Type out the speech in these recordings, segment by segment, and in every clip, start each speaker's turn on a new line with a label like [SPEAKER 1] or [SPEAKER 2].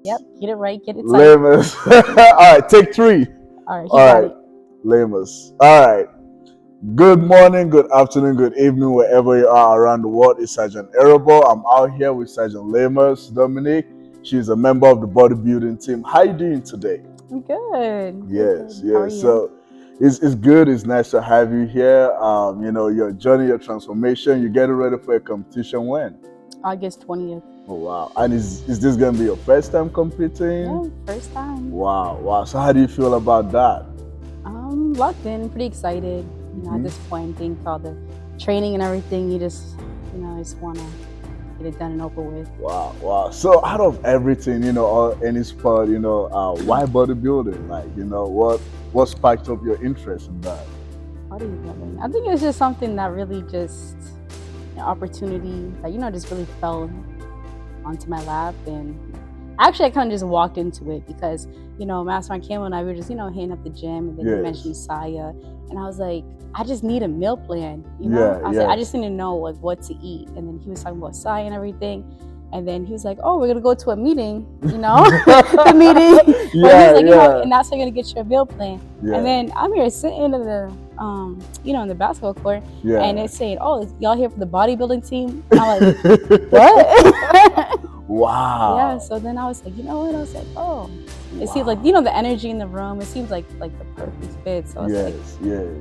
[SPEAKER 1] Yep, get it right, get it tight.
[SPEAKER 2] Lamus. All right, take 3.
[SPEAKER 1] All right, he
[SPEAKER 2] All
[SPEAKER 1] got
[SPEAKER 2] right,
[SPEAKER 1] it.
[SPEAKER 2] Lamus. All right. Good morning, good afternoon, good evening, wherever you are around the world. It's Sergeant Siah-ra Ausar. I'm out here with Sergeant Lamus, Dominique. She's a member of the bodybuilding team. How you doing today?
[SPEAKER 1] I'm good.
[SPEAKER 2] Yes,
[SPEAKER 1] Good. How are
[SPEAKER 2] yes.
[SPEAKER 1] you?
[SPEAKER 2] So it's good. It's nice to have you here. Your journey, your transformation. You're getting ready for a competition when?
[SPEAKER 1] August 20th.
[SPEAKER 2] Oh wow! And is this gonna be your first time competing?
[SPEAKER 1] Yeah, first time.
[SPEAKER 2] Wow. So how do you feel about that?
[SPEAKER 1] Locked in, pretty excited. At this point, I think all the training and everything, you just want to get it done and over with.
[SPEAKER 2] Wow. So out of everything, or any sport, why bodybuilding? Like, what sparked up your interest in that?
[SPEAKER 1] Bodybuilding. I think it's just something that really just an opportunity that just really fell onto my lap, and actually I kind of just walked into it because Mastermind Campbell and I were just hitting up the gym, and then you mentioned Saya, and I was like, I just need a meal plan. I was like, I just need to know like what to eat, and then he was talking about Saya and everything. And then he was like, "Oh, we're gonna go to a meeting, the meeting." He was like, and that's how you're gonna get your meal plan. Yeah. And then I'm here sitting in the, in the basketball court, and it's saying, "Oh, y'all here for the bodybuilding team?" I'm like, "What?"
[SPEAKER 2] Wow.
[SPEAKER 1] Yeah. So then I was like, you know what? I was like, oh, it seems like the energy in the room. It seems like the perfect fit. So I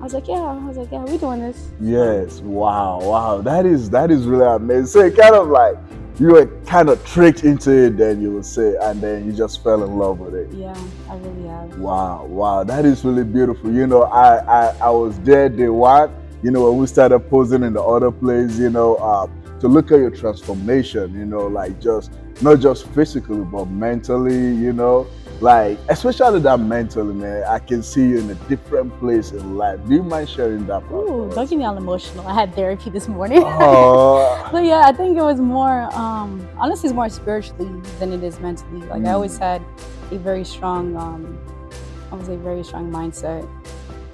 [SPEAKER 1] was like, yeah, we doing this.
[SPEAKER 2] Yes. Wow. That is really amazing. So it kind of like you were kind of tricked into it, then you would say, and then you just fell in love with it.
[SPEAKER 1] Yeah, I really have.
[SPEAKER 2] Wow. That is really beautiful. I was there day one. When we started posing in the other place. To look at your transformation, like just not just physically but mentally, like especially that mentally, man. I can see you in a different place in life. Do you mind sharing that part?
[SPEAKER 1] Ooh, don't get me all emotional. I had therapy this morning. But yeah, I think it was more honestly, it's more spiritually than it is mentally. Like I always had a very strong mindset.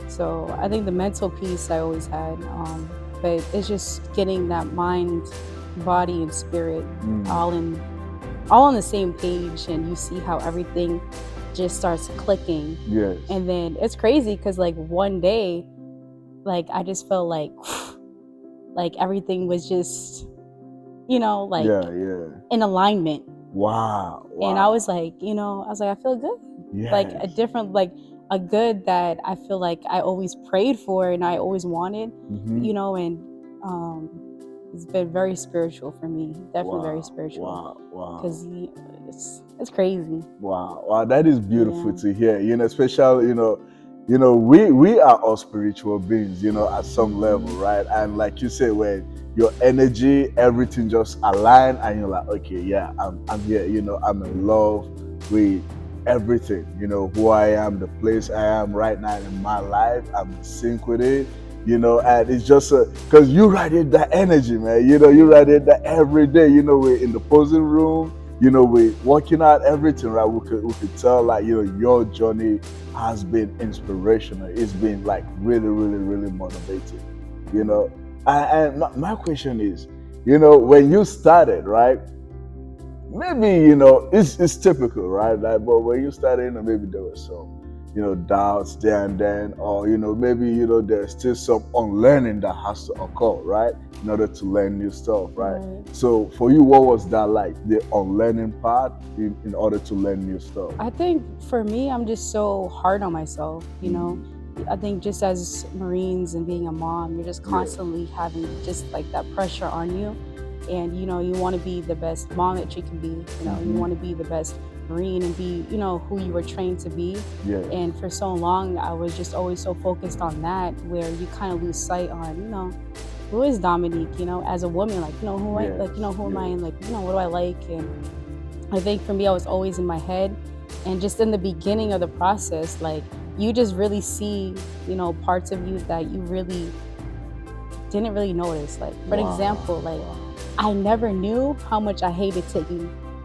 [SPEAKER 1] So I think the mental piece I always had, but it's just getting that mind, body, and spirit all on the same page, and you see how everything just starts clicking.
[SPEAKER 2] Yes.
[SPEAKER 1] And then it's crazy because like one day, like I just felt like everything was just, in alignment.
[SPEAKER 2] Wow.
[SPEAKER 1] And I was like, I feel good.
[SPEAKER 2] Yes.
[SPEAKER 1] Like a different, like a good that I feel like I always prayed for and I always wanted, and it's been very spiritual for me. Definitely very spiritual.
[SPEAKER 2] Wow.
[SPEAKER 1] Because it's crazy.
[SPEAKER 2] Wow. That is beautiful to hear. Especially, we are all spiritual beings, at some level, right? And like you said, when your energy, everything just align, and you're like, okay, yeah, I'm here. I'm in love with everything. Who I am, the place I am right now in my life. I'm in sync with it. And it's just because you radiate that energy, man. You radiate that every day. We're in the posing room. We're working out everything, right? We could tell, like, your journey has been inspirational. It's been like really, really, really motivating. And my question is, when you started, right? Maybe it's typical, right? Like, but when you started, maybe there was some doubts there and then, or maybe there's still some unlearning that has to occur, right, in order to learn new stuff, right? So for you, what was that like, the unlearning part in order to learn new stuff?
[SPEAKER 1] I think for me, I'm just so hard on myself. I think just as Marines and being a mom, you're just constantly having just like that pressure on you, and you want to be the best mom that you can be. You want to be the best Marine and be, who you were trained to be. And for so long, I was just always so focused on that, where you kind of lose sight on, who is Dominique, as a woman, like, who am I, and like, what do I like? And I think for me, I was always in my head, and just in the beginning of the process, like, you just really see, parts of you that you really didn't really notice. Like, for example, like, I never knew how much I hated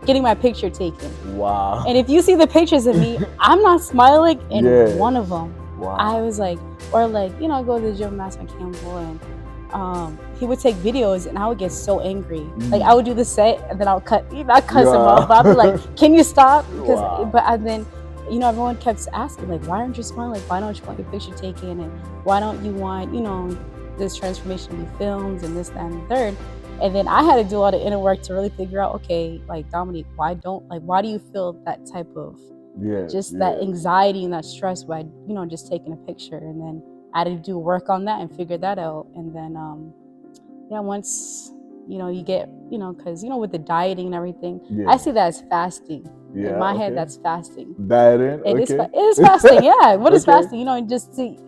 [SPEAKER 1] getting my picture taken.
[SPEAKER 2] Wow.
[SPEAKER 1] And if you see the pictures of me, I'm not smiling in one of them.
[SPEAKER 2] Wow.
[SPEAKER 1] I was like, or like, I go to the gym with Master Campbell, and he would take videos and I would get so angry. Like I would do the set and then I would not cuss him
[SPEAKER 2] Yeah.
[SPEAKER 1] off, but I'd be like, can you stop? Because
[SPEAKER 2] Wow.
[SPEAKER 1] and then everyone kept asking like, why aren't you smiling? Like, why don't you want your picture taken? And why don't you want this transformation to be filmed and this, that, and the third? And then I had to do all the inner work to really figure out, okay, like Dominique, why do you feel that type of that anxiety and that stress by just taking a picture? And then I had to do work on that and figure that out. And then once you get because with the dieting and everything, I see that as fasting. In my head, that's fasting.
[SPEAKER 2] Dieting,
[SPEAKER 1] it is fasting. Yeah. What is fasting?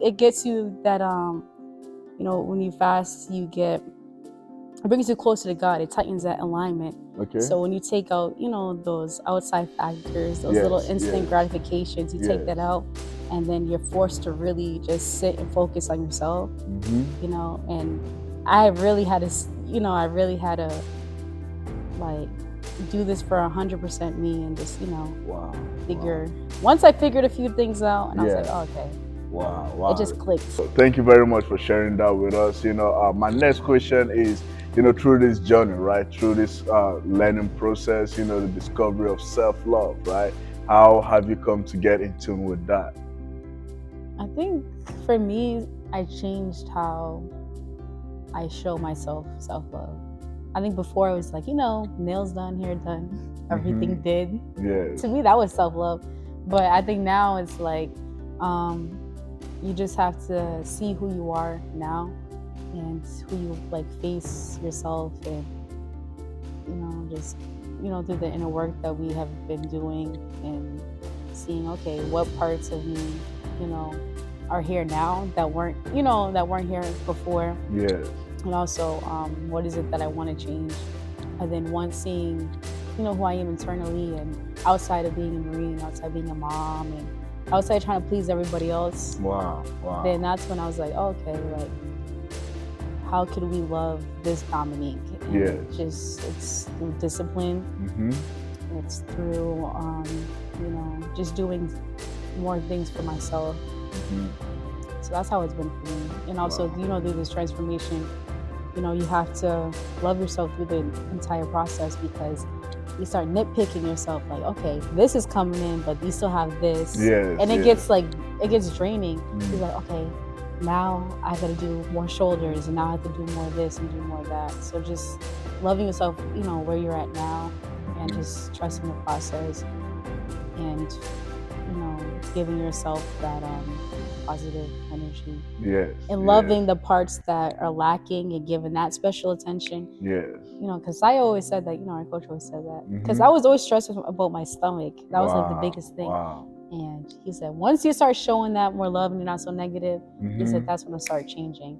[SPEAKER 1] It gets you that when you fast, it brings you closer to God. It tightens that alignment. So when you take out, those outside factors, those little instant gratifications, you take that out, and then you're forced to really just sit and focus on yourself. And I really had to, like do this for 100% me and just, figure. Once I figured a few things out, and I was like, oh, okay.
[SPEAKER 2] Wow.
[SPEAKER 1] It just clicked.
[SPEAKER 2] So thank you very much for sharing that with us. My next question is, through this journey, right, through this learning process, the discovery of self-love, right, how have you come to get in tune with that?
[SPEAKER 1] I think for me, I changed how I show myself self-love. I think before it was like, nails done, hair done, everything did.
[SPEAKER 2] Yes.
[SPEAKER 1] To me, that was self-love. But I think now it's like, you just have to see who you are now and who you face yourself, and just through the inner work that we have been doing and seeing, okay, what parts of me are here now that weren't here before.
[SPEAKER 2] Yes.
[SPEAKER 1] And also what is it that I want to change. And then once seeing who I am internally and outside of being a Marine, outside of being a mom, and outside trying to please everybody else.
[SPEAKER 2] Wow.
[SPEAKER 1] Then that's when I was like, oh, okay, like how can we love this Dominique? And it's through discipline. It's through just doing more things for myself. So that's how it's been for me. And also, through this transformation, you have to love yourself through the entire process, because you start nitpicking yourself, like, okay, this is coming in, but you still have this. And it gets draining. You're like, okay, now I gotta do more shoulders, and now I have to do more of this and do more of that. So just loving yourself, where you're at now, and just trusting the process, and giving yourself that positive energy. And loving the parts that are lacking and giving that special attention. Because I always said that, our coach always said that. Because I was always stressed about my stomach. That was like the biggest thing. And he said, once you start showing that more love and you're not so negative, he said that's when it'll start changing.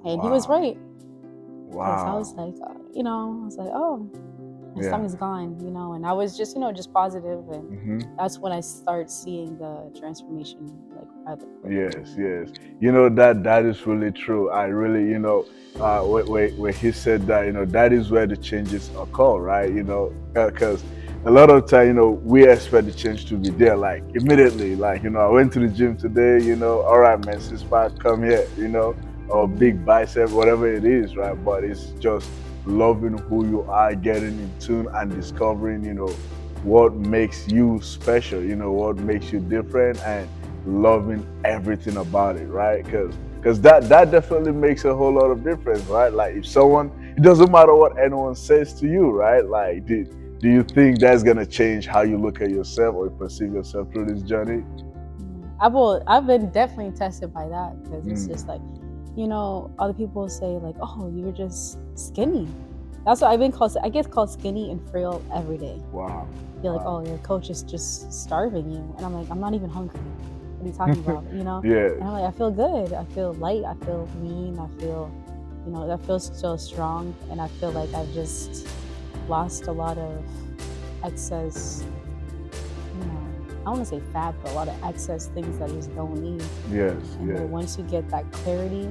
[SPEAKER 1] And he was right. Because I was like, oh, my stomach's gone, and I was just, just positive, and that's when I start seeing the transformation, like, rather quickly.
[SPEAKER 2] Yes. That is really true. I really, where he said that, that is where the changes occur, right? Because a lot of time, we expect the change to be there, like immediately. Like, I went to the gym today, all right, man, six pack, come here, or big bicep, whatever it is, right? But it's just loving who you are, getting in tune and discovering, what makes you special, what makes you different, and loving everything about it, right? Because that definitely makes a whole lot of difference, right? Like, if someone, it doesn't matter what anyone says to you, right? Like, do you think that's gonna change how you look at yourself or perceive yourself through this journey?
[SPEAKER 1] I've been definitely tested by that, because it's just like, other people say like, oh, you're just skinny. That's what I've been called. I get called skinny and frail every day.
[SPEAKER 2] Wow.
[SPEAKER 1] You're like, oh, your coach is just starving you. And I'm like, I'm not even hungry. What are you talking about? And I'm like, I feel good. I feel light. I feel lean. I feel, that feels so strong. And I feel like I've just lost a lot of excess, I don't want to say fat, but a lot of excess things that I just don't need. And then once you get that clarity,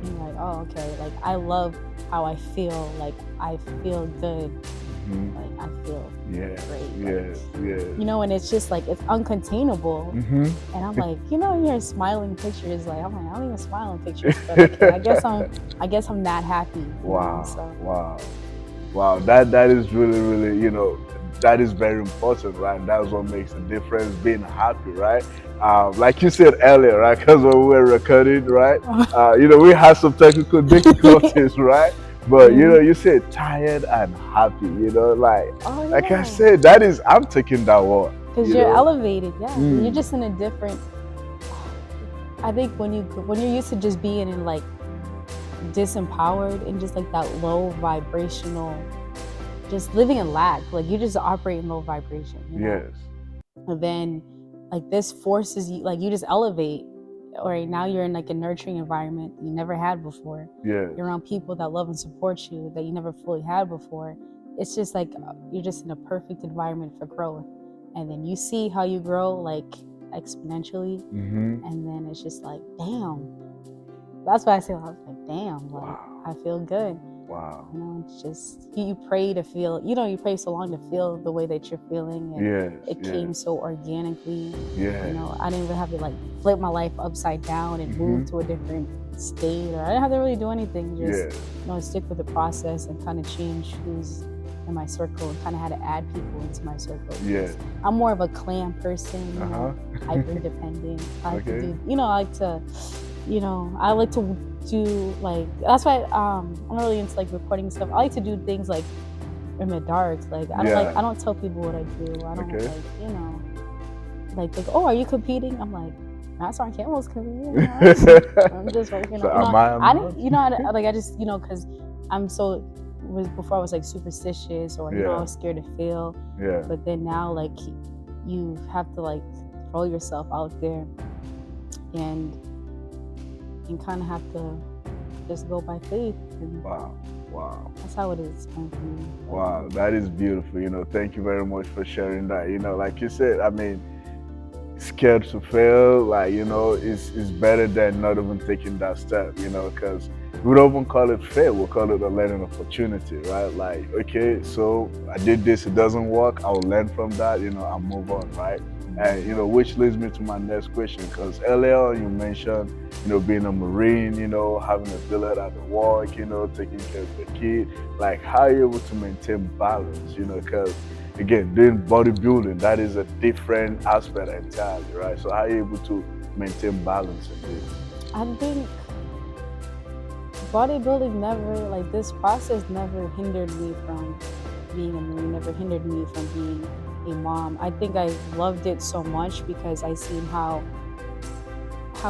[SPEAKER 1] you're like, oh, okay, like, I love how I feel. Like, I feel good. like I feel
[SPEAKER 2] Yes,
[SPEAKER 1] great.
[SPEAKER 2] yes, yes.
[SPEAKER 1] You know, and it's just like it's uncontainable. And I'm like, you know, you're smiling pictures. Like I'm like, I don't even smile in pictures, but okay, I guess I'm that happy.
[SPEAKER 2] Wow,
[SPEAKER 1] So.
[SPEAKER 2] wow. That is really, really, you know, that is very important, right? That's what makes the difference, being happy, right? Like you said earlier, right? Because when we were recording, right? You know, we had some technical difficulties, right? But you know, you said tired and happy. You know, like I said, that is, I'm taking that one.
[SPEAKER 1] Because you're elevated, yeah. You're just in a different. I think when you're used to just being in like disempowered and just like that low vibrational, just living in lack, like you just operate in low vibration. You know?
[SPEAKER 2] Yes.
[SPEAKER 1] And then like this forces you, like you just elevate. Or now you're in like a nurturing environment you never had before.
[SPEAKER 2] Yes.
[SPEAKER 1] You're around people that love and support you that you never fully had before. It's just like you're just in a perfect environment for growth. And then you see how you grow like exponentially. And then it's just like, damn. That's why I say, I was like, damn, like I feel good.
[SPEAKER 2] Wow.
[SPEAKER 1] You know, it's just you pray to feel, you know, you pray so long to feel the way that you're feeling, and it came so organically. You know, I didn't even have to like flip my life upside down and move to a different state, or I didn't have to really do anything. Just you know, stick with the process and kind of change who's in my circle and kind of had to add people into my circle. I'm more of a clan person, you know, hyper dependent. I like to do, you know, I like to, you know, I like to do like, that's why I'm not really into like recording stuff. I like to do things like in the dark. Like I don't I don't tell people what I do. I don't like, you know, like oh, are you competing? I'm like, that's on camera's competing. You know? I'm just working on. You know, I didn't, you know, like I just, you know, because I'm so. Before I was like superstitious, or you know, I was scared to fail. But then now, like, you have to like throw yourself out there, and kind of have to just go by faith. And
[SPEAKER 2] wow.
[SPEAKER 1] That's how it is for me.
[SPEAKER 2] Wow, that is beautiful. You know, thank you very much for sharing that. You know, like you said, I mean, scared to fail, like, you know, is better than not even taking that step. You know, because we don't even call it fail, we'll call it a learning opportunity, right? Like, okay, so I did this, it doesn't work, I'll learn from that, you know, I'll move on, right? And, you know, which leads me to my next question, because earlier on you mentioned, you know, being a Marine, you know, having a billet at the work, you know, taking care of the kid. Like, how are you able to maintain balance, you know, because, again, doing bodybuilding, that is a different aspect entirely, right? So how are you able to maintain balance in this?
[SPEAKER 1] I think bodybuilding never, like this process never hindered me from being a Marine, never hindered me from being a mom. I think I loved it so much because I seen how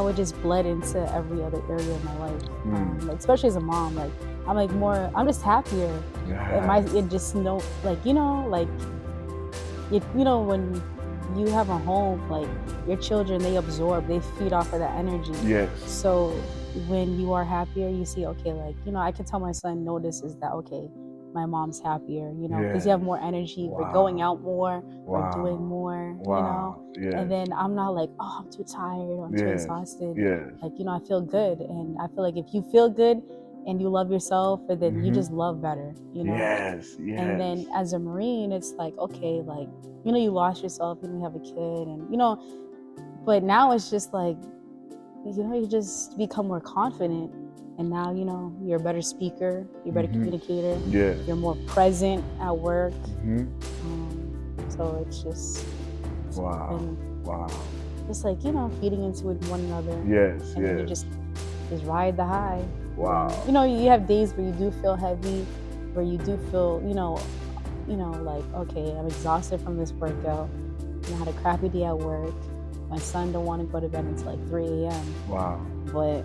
[SPEAKER 1] it just bled into every other area of my life. Like, especially as a mom, like I'm like more, I'm just happier. It just no, like, you know, like you know, when you have a home, like your children, they absorb, they feed off of that energy. So when you are happier, you see, okay, like, you know, I can tell my son notices that, okay, my mom's happier, you know, because you have more energy, we're going out more, we're doing more, you know, and then I'm not like, oh, I'm too tired, I'm too exhausted. Like, you know, I feel good, and I feel like if you feel good and you love yourself, and then you just love better, you know. And then as a Marine, it's like, okay, like, you know, you lost yourself, you have a kid, and you know, but now it's just like, you know, you just become more confident, and now, you know, you're a better speaker, you're a better communicator, you're more present at work. So it's just just like, you know, feeding into it one another. And then you just ride the high. You know, you have days where you do feel heavy, where you do feel, you know, like, okay, I'm exhausted from this workout, I had a crappy day at work, my son don't want to go to bed until like 3 a.m. But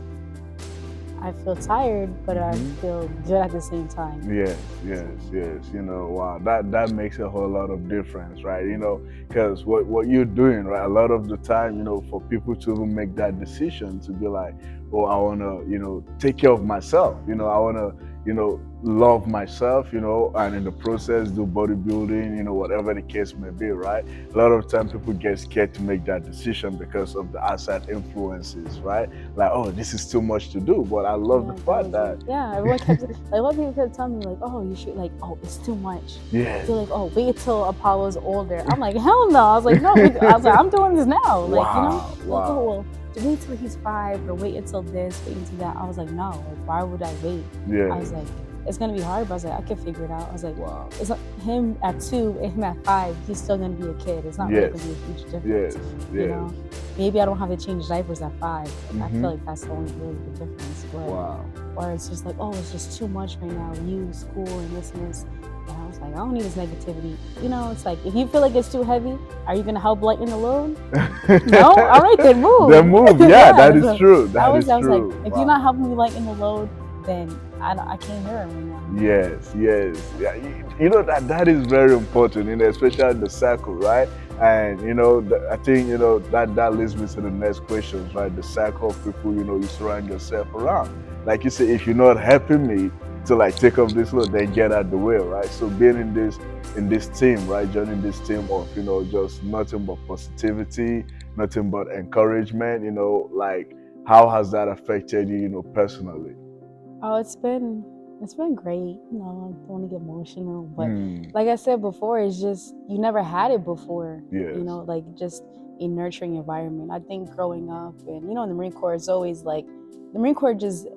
[SPEAKER 1] I feel tired, but I feel good at the same time.
[SPEAKER 2] Yes. You know, wow, that makes a whole lot of difference, right? You know, because what you're doing, right, a lot of the time, you know, for people to even make that decision to be like, oh, I want to, you know, take care of myself, you know, I want to, love myself, and in the process do bodybuilding, whatever the case may be, right? A lot of time people get scared to make that decision because of the outside influences, right? Like, oh, this is too much to do. But I love the
[SPEAKER 1] Yeah, that
[SPEAKER 2] fact
[SPEAKER 1] was it.
[SPEAKER 2] that
[SPEAKER 1] Yeah, everyone kept like a lot of people kept telling me like, oh, you should like, oh, it's too much.
[SPEAKER 2] yes.
[SPEAKER 1] They're like, oh, wait till Apollo's older. I'm like, hell no. I was like, no. I was like, I'm doing this now. Like,
[SPEAKER 2] Wow,
[SPEAKER 1] like, oh
[SPEAKER 2] wow.
[SPEAKER 1] well, to wait till he's 5 or wait until this, wait until that. I was like, no. Like, why would I wait? I was
[SPEAKER 2] Yes.
[SPEAKER 1] like, it's gonna be hard, but I was like, I can figure it out. I was like,
[SPEAKER 2] Wow.
[SPEAKER 1] it's like him at 2 and him at 5. He's still gonna be a kid. It's not really
[SPEAKER 2] Yes.
[SPEAKER 1] gonna be a huge difference.
[SPEAKER 2] Yes.
[SPEAKER 1] You
[SPEAKER 2] Yes.
[SPEAKER 1] know, maybe I don't have to change diapers at 5. Like, I
[SPEAKER 2] Mhm.
[SPEAKER 1] feel like that's the only really big difference. But
[SPEAKER 2] Wow.
[SPEAKER 1] or it's just like, oh, it's just too much right now. You, school, and this and this. And I was like, I don't need this negativity. It's like, if you feel like it's too heavy, are you gonna help lighten the load? No? All right, then move.
[SPEAKER 2] Then move. Yeah, that is
[SPEAKER 1] so
[SPEAKER 2] true.
[SPEAKER 1] I
[SPEAKER 2] That
[SPEAKER 1] was
[SPEAKER 2] is
[SPEAKER 1] like,
[SPEAKER 2] true.
[SPEAKER 1] if
[SPEAKER 2] Wow.
[SPEAKER 1] you're not helping me lighten the load, then I can't hear it right now.
[SPEAKER 2] Yes, yes. Yeah, that is very important, especially the circle, right? And I think that leads me to the next questions, right? The circle of people you surround yourself around. Like you say, if you're not helping me to like take up this load, then get out the way, right? So being in this team, right? Joining this team of just nothing but positivity, nothing but encouragement. Like how has that affected you, personally?
[SPEAKER 1] Oh, it's been great. I don't want to get emotional, but
[SPEAKER 2] Mm,
[SPEAKER 1] like I said before, it's just you never had it before.
[SPEAKER 2] yes.
[SPEAKER 1] Like just a nurturing environment. I think growing up and in the Marine Corps, it's always like the Marine Corps just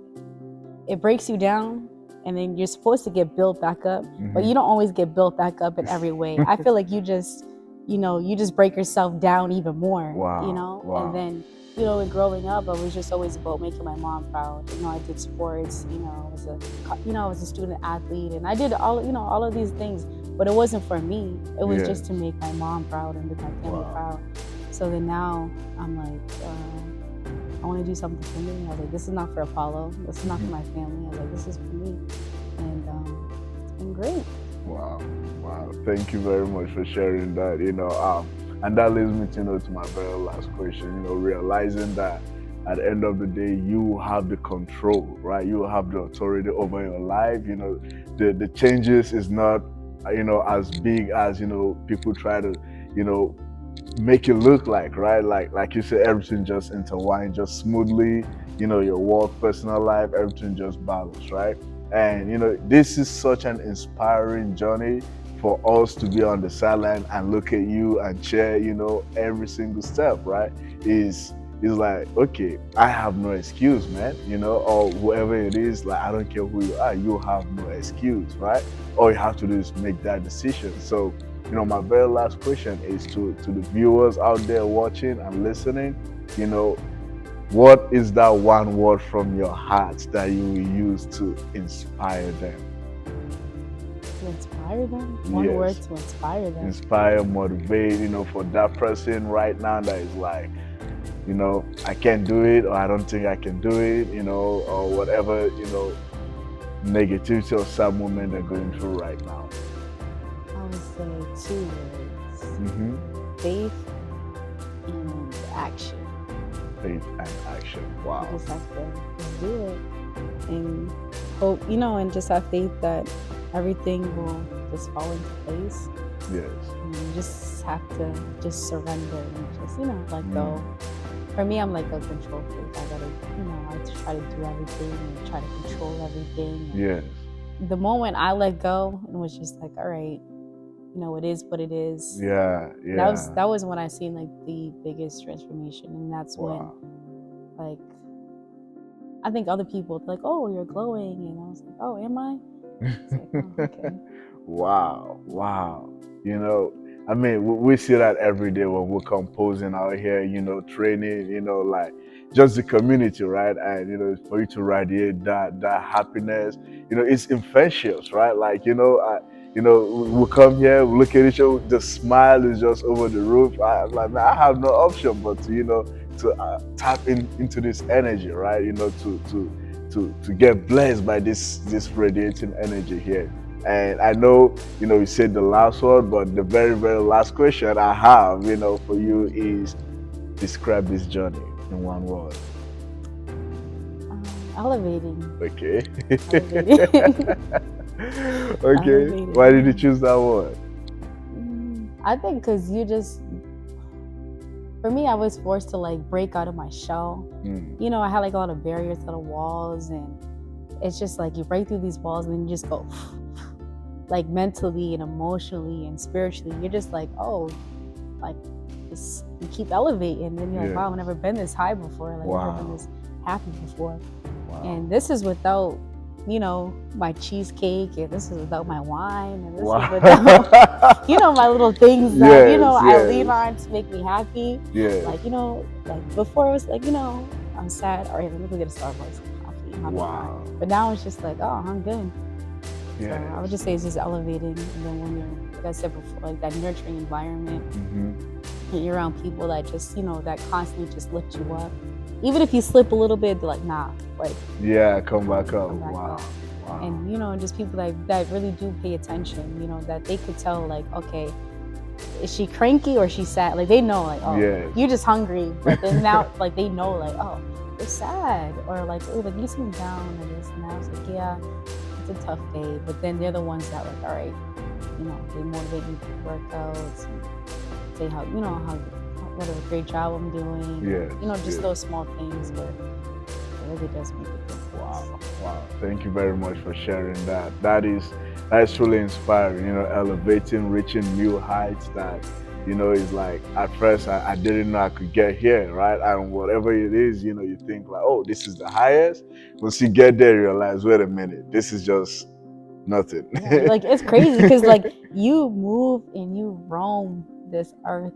[SPEAKER 1] it breaks you down, and then you're supposed to get built back up, but you don't always get built back up in every way. I feel like you just break yourself down even more.
[SPEAKER 2] Wow. Wow.
[SPEAKER 1] And then in growing up, I was just always about making my mom proud. I did sports. I was a student athlete, and I did all of these things. But it wasn't for me. It was just to make my mom proud and make my family proud. So then now I'm like, I want to do something for me. I was like, this is not for Apollo. This is not for my family. I was like, this is for me, and it's been great.
[SPEAKER 2] Wow. Wow. Thank you very much for sharing that. And that leads me to my very last question. Realizing that at the end of the day, you have the control, right? You have the authority over your life. The changes is not, as big as people try to, make it look like, right? Like you said, everything just intertwined just smoothly. Your work, personal life, everything just balances, right? And this is such an inspiring journey for us to be on the sideline and look at you and cheer, every single step, right? Is like, okay, I have no excuse, man, or whoever it is, like, I don't care who you are, you have no excuse, right? All you have to do is make that decision. So, my very last question is to the viewers out there watching and listening, what is that one word from your heart that you will use to inspire them?
[SPEAKER 1] To inspire them? One word to inspire them.
[SPEAKER 2] Inspire, motivate, for that person right now that is like, I can't do it, or I don't think I can do it, or whatever, negativity or sad moment they're going through right now.
[SPEAKER 1] I would say 2 words. Faith and action.
[SPEAKER 2] Faith and action. Wow.
[SPEAKER 1] You just have to just do it and hope, and just have faith that everything will just fall into place.
[SPEAKER 2] Yes.
[SPEAKER 1] And you just have to just surrender and just, let go. For me, I'm like a control freak. I gotta, I try to do everything and try to control everything.
[SPEAKER 2] Yes.
[SPEAKER 1] The moment I let go, it was just like, all right, it is what it is.
[SPEAKER 2] Yeah.
[SPEAKER 1] That was when I seen like the biggest transformation, and that's when, like, I think other people like, oh, you're glowing, and I was like, oh, am I? Like, oh, okay.
[SPEAKER 2] Wow. I mean, we see that every day when we're composing out here, training, like just the community, right? And, for you to radiate that happiness, it's infectious, right? Like, we come here, we look at each other, the smile is just over the roof. I'm like, man, I have no option but to tap into this energy, right? To get blessed by this radiating energy here. And I know, you said the last word, but the very, very last question I have, for you is describe this journey in one word.
[SPEAKER 1] Elevating.
[SPEAKER 2] Okay.
[SPEAKER 1] Elevating.
[SPEAKER 2] Okay.
[SPEAKER 1] Elevating.
[SPEAKER 2] Why did you choose that one?
[SPEAKER 1] I think because for me, I was forced to like break out of my shell. You know, I had like a lot of barriers to the walls, and it's just like you break through these walls and then you just go like mentally and emotionally and spiritually. You're just like, oh, like you keep elevating, and then you're like, wow, I've never been this high before. Like I've never been this happy before. And this is without, you know, my cheesecake, and this is without my wine, and this is without, you know, my little things that, you know, I lean on to make me happy. Like, you know, like before it was like, you know, I'm sad. All right, let me go get a Starbucks coffee. But now it's just like, oh, I'm good. So I would just say it's just elevating. And then when you're, like I said before, like that nurturing environment, and you're around people that just, you know, that constantly just lift you up. Even if you slip a little bit, they're like, nah, like
[SPEAKER 2] come back up. Wow.
[SPEAKER 1] And you know, just people that really do pay attention, you know, that they could tell like, okay, is she cranky or is she sad? Like they know, like, oh, you're just hungry. But then now, like they know, like, oh, you're sad, or like, oh, like you seem down and this and that. I was like, yeah, it's a tough day. But then they're the ones that like, all right, you know, they motivate me to workouts and say how, you know, how what a great job I'm doing. You know, just those small things, but it really does make a difference.
[SPEAKER 2] Wow. Thank you very much for sharing that. That is truly inspiring, you know, elevating, reaching new heights that, you know, is like, at first I didn't know I could get here, right? And whatever it is, you know, you think like, oh, this is the highest. Once you get there, you realize, wait a minute, this is just nothing.
[SPEAKER 1] Like, it's crazy because like you move and you roam this earth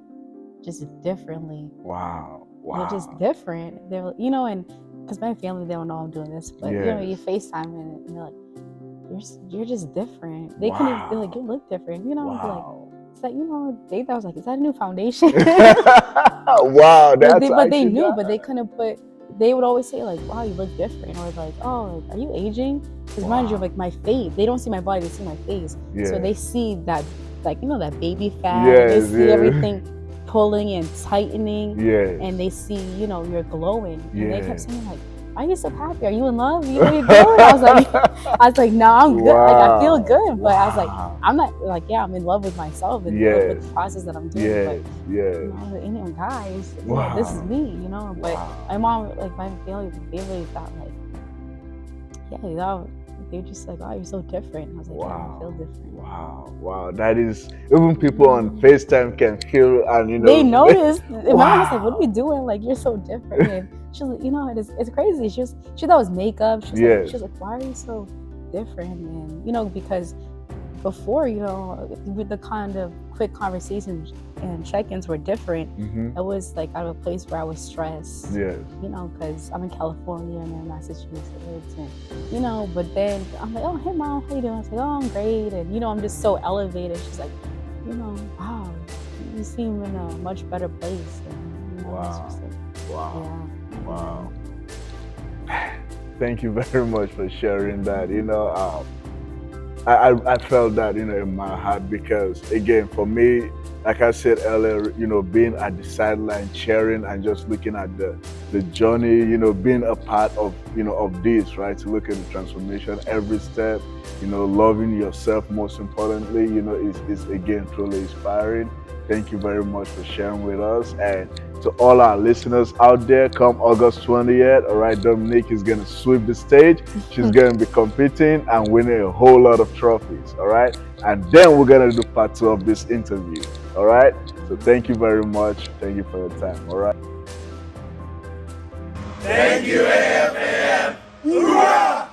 [SPEAKER 1] just differently.
[SPEAKER 2] Wow.
[SPEAKER 1] You're just different. They're, you know, and because my family, they don't know I'm doing this, but you know, you FaceTime and they're like, you're just different. They're like, you look different, you know. Like, it's like, you know, they thought I was like, is that a new foundation?
[SPEAKER 2] Wow, that's
[SPEAKER 1] but they knew, but they couldn't put. They would always say like, wow, you look different, or like, oh, like, are you aging? Because mind you, like my face, they don't see my body, they see my face, so they see that, like, you know, that baby fat. They see everything pulling and tightening, and they see, you know, you're glowing, and they kept saying like, why are you so happy? Are you in love? You know, you're glowing. I was like, no, I'm good. Like I feel good, but I was like, I'm not like, I'm in love with myself and with the process that I'm doing. But you know, you know, guys, you know, this is me, you know. But my mom, like my family, they really thought like, they're just like, oh, you're so different. I was like, yeah, I feel different.
[SPEAKER 2] Wow. That is, even people on FaceTime can feel, and you know,
[SPEAKER 1] they noticed. My mom was like, what are we doing? Like, you're so different. And she was like, you know, it's crazy. She thought it was makeup. She was like, why are you so different? And you know, because before, you know, with the kind of quick conversations and check-ins were different. It was like out of a place where I was stressed. You know, because I'm in California and in Massachusetts, and you know. But then I'm like, oh, hey mom, how you doing? I was like, oh, I'm great, and you know, I'm just so elevated. She's like, you know, wow, you seem in a much better place. And, you know, it's just like,
[SPEAKER 2] wow. Thank you very much for sharing that. You know, I felt that, you know, in my heart, because again, for me, like I said earlier, you know, being at the sideline cheering and just looking at the journey, you know, being a part of, you know, of this, right? To look at the transformation, every step, you know, loving yourself most importantly, you know, is again truly inspiring. Thank you very much for sharing with us. And to all our listeners out there, come August 20th, all right, Dominique is going to sweep the stage. She's going to be competing and winning a whole lot of trophies, all right? And then we're going to do part 2 of this interview, all right? So thank you very much. Thank you for your time, all right?
[SPEAKER 3] Thank you, AFAM. Hoorah!